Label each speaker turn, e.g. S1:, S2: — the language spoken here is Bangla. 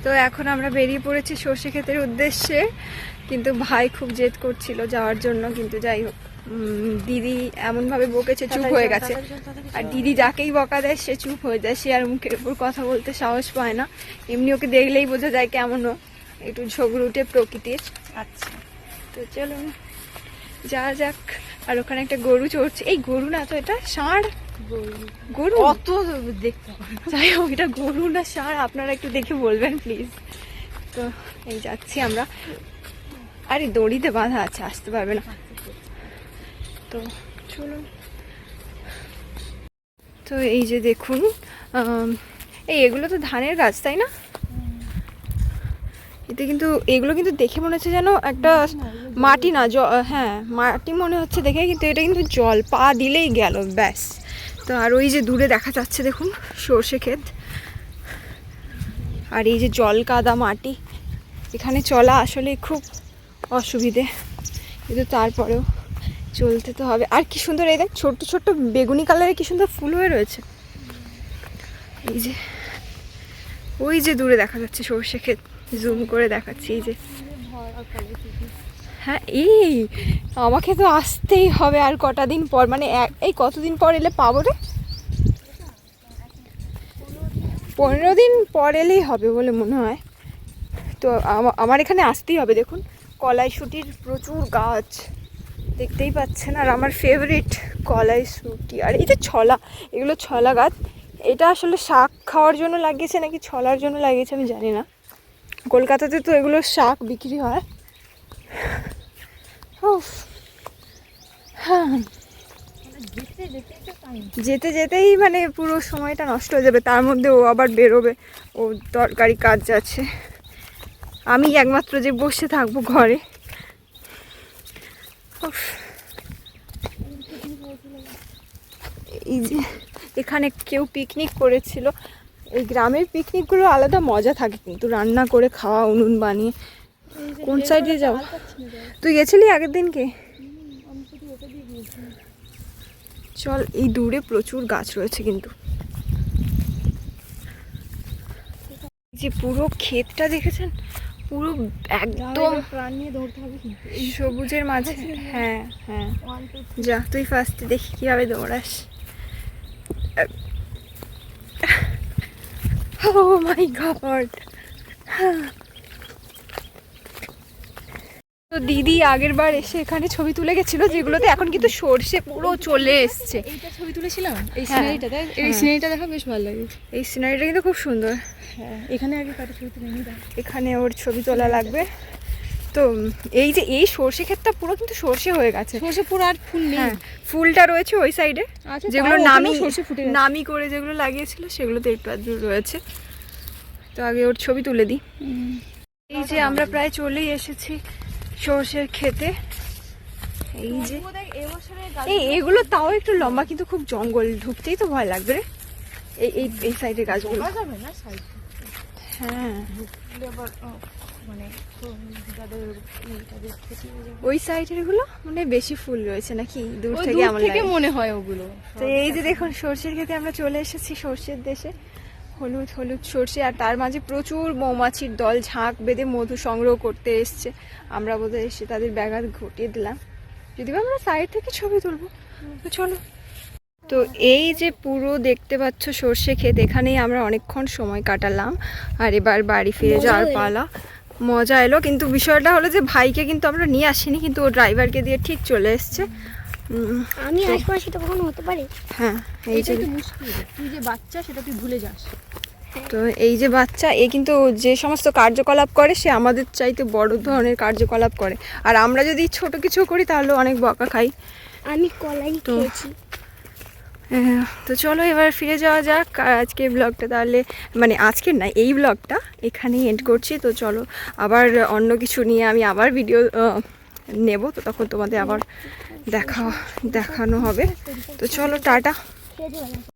S1: তো এখন আমরা বেরিয়ে পড়েছি সর্ষে ক্ষেতের উদ্দেশ্যে, কিন্তু ভাই খুব জেদ করছিল যাওয়ার জন্য। কিন্তু যাই হোক, দিদি এমনভাবে বকেছে চুপ হয়ে গেছে। আর দিদি যাকেই বকা দেয় সে চুপ হয়ে যায়, সে আর মুখের উপর কথা বলতে সাহস পায় না। এমনি ওকে দেখলেই বোঝা যায় কেমনও একটু ঝগড়ুটে প্রকৃতির। আচ্ছা, তো চলুন যা যাক। আর ওখানে একটা গরু চড়ছে, এই গরু না তো, এটা ষাঁড়। গরু অত দেখতে, যাই হোক এটা গরু না ষাঁড়, আপনারা একটু দেখে বলবেন প্লিজ। তো এই যাচ্ছি আমরা। আরে দড়িতে বাঁধা আছে, আসতে পারবে না। তো চলুন। তো এই যে দেখুন, এগুলো তো ধানের গাছ, তাই না? এতে কিন্তু এগুলো কিন্তু দেখে মনে হচ্ছে যেন একটা মাটি না, হ্যাঁ মাটি মনে হচ্ছে দেখে, কিন্তু এটা কিন্তু জল, পা দিলেই গেল ব্যাস। তো আর ওই যে দূরে দেখা যাচ্ছে দেখুন সর্ষে ক্ষেত, আর এই যে জল কাদা মাটি, এখানে চলা আসলে খুব অসুবিধে, কিন্তু তারপরেও চলতে তো হবে। আর কি সুন্দর এই দেখ, ছোট্ট ছোট্ট বেগুনি কালারের কি সুন্দর ফুল হয়ে রয়েছে। এই যে ওই যে দূরে দেখা যাচ্ছে সর্ষে ক্ষেত, জুম করে দেখাচ্ছি। এই যে হ্যাঁ, এই আমাকে তো আসতেই হবে আর কটা দিন পর, মানে এই কতদিন পর এলে পাবো রে? 15 দিন পর এলেই হবে বলে মনে হয়। তো আমার এখানে আসতেই হবে। দেখুন কলাইশুঁটির প্রচুর গাছ দেখতেই পাচ্ছেন, আর আমার ফেভারিট কলাইশুঁটি। আর এই যে ছলা, এগুলো ছলা গাছ। এটা আসলে শাক খাওয়ার জন্য লাগিয়েছে নাকি ছলার জন্য লাগিয়েছে আমি জানি না। কলকাতাতে তো এগুলো শাক বিক্রি হয়। হ্যাঁ, যেতে যেতেই মানে পুরো সময়টা নষ্ট হয়ে যাবে, তার মধ্যে ও আবার বেরোবে, ও দরকারি কাজ আছে। আমি একমাত্র যে বসে থাকবো ঘরে। এই যে এখানে কেউ পিকনিক করেছিল। এই গ্রামের পিকনিকগুলো আলাদা মজা থাকে, কিন্তু রান্না করে খাওয়া, উনুন বানিয়ে। কোন সাইডে যাও? তুই গেছিলি আগের দিনকে? চল, এই দূরে প্রচুর গাছ রয়েছে কিন্তু। যে পুরো ক্ষেতটা দেখেছেন, পুরো একদম প্রাণ নিয়ে দৌড়তে হবে সবুজের মাঝে। হ্যাঁ হ্যাঁ, যা তুই ফার্স্টে দেখি কিভাবে দৌড়াস। Oh my God! তো দিদি আগের বার এসে এখানে ছবি তুলে গেছিল, যেগুলোতে এখন কিন্তু সর্ষে পুরো চলে এসছে।
S2: এইটা ছবি তুলেছিলাম, এই সিনারিটা দেখ, এই সিনারিটা দেখা বেশ ভালো লাগে।
S1: এই সিনারিটা কিন্তু খুব সুন্দর।
S2: হ্যাঁ, এখানে আগে কাটা ছবি তুলে নিই,
S1: এখানে ওর ছবি তোলা লাগবে। তো এই যে এই সর্ষে ক্ষেতটা পুরো কিন্তু সর্ষে হয়ে গেছে,
S2: সর্ষে পুরো আর ফুল নেই।
S1: হ্যাঁ, ফুলটা রয়েছে ওই সাইডে, যেগুলো নামি করে যেগুলো লাগিয়েছিল সেগুলোতে একটু আধটু রয়েছে। তো আগে ওর ছবি তুলে দিই। এই যে আমরা প্রায় চলেই এসেছি সর্ষের ক্ষেতে। এই যে এগুলো তাও একটু লম্বা, কিন্তু খুব জঙ্গল, ঢুকতেই তো ভয় লাগবে রে। এই সাইডের গাছগুলো। হ্যাঁ, ওই সাইডের গুলো মানে বেশি ফুল রয়েছে নাকি, দূর থেকে আমার
S2: মনে হয় ওগুলো।
S1: তো এই যে দেখুন সর্ষের ক্ষেতে আমরা চলে এসেছি, সর্ষের দেশে। হলুদ হলুদ সর্ষে, আর তার মাঝে প্রচুর মৌমাছির দল ঝাঁক বেঁধে মধু সংগ্রহ করতে এসছে। আমরা বোধহয় এসে তাদের ব্যাঘাত ঘটিয়ে দিলাম। যদি আমরা সাইড থেকে ছবি তুলবো, তো চলো। তো এই যে পুরো দেখতে পাচ্ছ সর্ষে ক্ষেত, এখানেই আমরা অনেকক্ষণ সময় কাটালাম। আর এবার বাড়ি ফিরে যাওয়ার পালা। মজা এলো, কিন্তু বিষয়টা হলো যে ভাইকে কিন্তু আমরা নিয়ে আসিনি, কিন্তু ও ড্রাইভারকে দিয়ে ঠিক চলে এসছে।
S3: আমি আসবো, সেটা কখনো হতে পারে?
S1: হ্যাঁ, এই যে
S2: মুশকিল, তুই যে বাচ্চা সেটা তুই ভুলে যাস।
S1: তো এই যে বাচ্চা, এ কিন্তু যে সমস্ত কার্যকলাপ করে সে আমাদের চাইতে বড় ধরনের কার্যকলাপ করে। আর আমরা যদি ছোট কিছু করি তাহলে অনেক বকা খাই।
S3: আমি কলাই খেয়েছি।
S1: তো চলো এবার ফিরে যাওয়া যাক। আর আজকে ব্লগটা তাহলে, মানে আজকের না, এই ব্লগটা এখানেই এন্ড করছি। তো চলো আবার অন্য কিছু নিয়ে আমি আবার ভিডিও নেব, তো তখন তোমাদের আবার দেখানো হবে। তো চলো, টাটা।